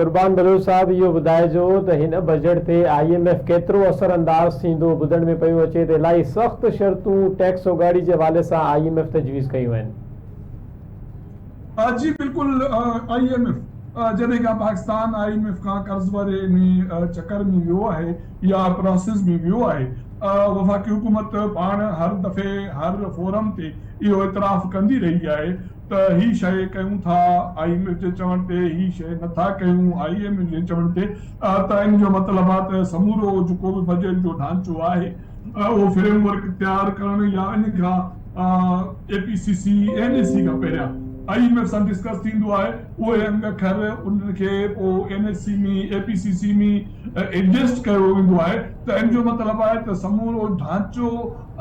कुर्बान बलोच साहब इहो ॿुधाइजो त हिन बजट ते IMF केतिरो असरअंदाज़ थींदो ॿुधण में पियो अचे त इलाही सख़्त शर्तूं टैक्स उगाड़ी जे हवाले सां IMF तजवीज़ कयूं आहिनि। जी बिल्कुल IMF जॾहिं खां पाकिस्तान IMF खां कर्ज़ वारे चक्कर में वियो आहे या प्रोसेस में वियो आहे वफ़ाक़ी हुकूमत पाण हर दफ़े हर फोरम ते इहो इतराफ़ कंदी रही आहे त ही शइ कयूं था IMF जे चवण ते, ही शइ नथा कयूं IMF जे चवण ते, त इन जो मतिलबु आहे त समूरो जेको बि बजट जो ढांचो आहे उहो फ्रेमवर्क तयारु करणु या इन खां APCC NSC खां पहिरियां IMF सां डिस्कस थींदो आहे उहे अंग अखर उनखे पोइ NSC में APCC में एडजस्ट कयो वेंदो आहे त इन जो मतिलबु आहे त समूरो ढांचो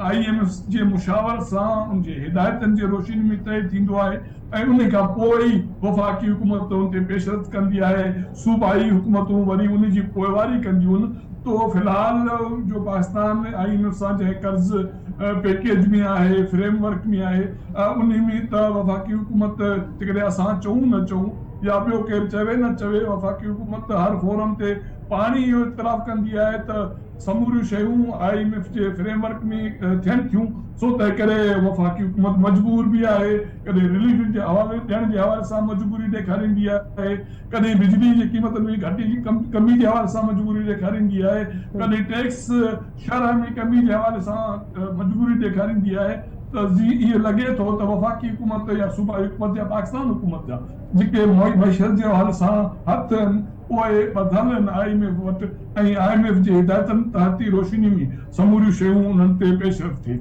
IMF जे मुशावर सां उनजे हिदायतनि जे रोशनी में तय थींदो आहे ऐं उन खां पोइ ई वफ़ाक़ी हुकूमत उन ते पेशरफ़ कंदी आहे, सूबाई हुकूमतूं वरी उन जी पोइवारी कंदियूं आहिनि। तो फिलहाल जो पाकिस्तान IMF सां जंहिं कर्ज़ पैकेज में आहे, फ्रेमवर्क में आहे, उन में त वफ़ाक़ी हुकूमत जेकॾहिं असां चऊं न चऊं या ॿियो केरु चवे न चवे, वफ़ाक़ी हुकूमत हर फोरम ते पाणी इहो इतराफ़ कंदी आहे त समूरियूं शयूं IMF जे फ्रेमवर्क में थियनि थियूं, सो तंहिं करे वफ़ाक़ी हुकूमत मजबूर बि आहे, कॾहिं रिलीफ जे हवाले ॾियण जे हवाले सां मजबूरी ॾेखारींदी आहे, कॾहिं बिजली जी क़ीमतनि में घटी कमी जे हवाले सां मजबूरी ॾेखारींदी आहे, कॾहिं टैक्स शरह में कमी जे हवाले सां मजबूरी ॾेखारींदी आहे। त इहो लॻे थो त वफ़ाक़ी हुकूमत या सूबाई हुकूमत या पाकिस्तान हुकूमत जा जेके मईशत जे हवाले सां हथ आहिनि उहे ॿधल आहिनि IMF वटि ऐं IMF जे हिदायतनि तहत रोशनी में समूरियूं शयूं उन्हनि ते पेशरफ़ थिए।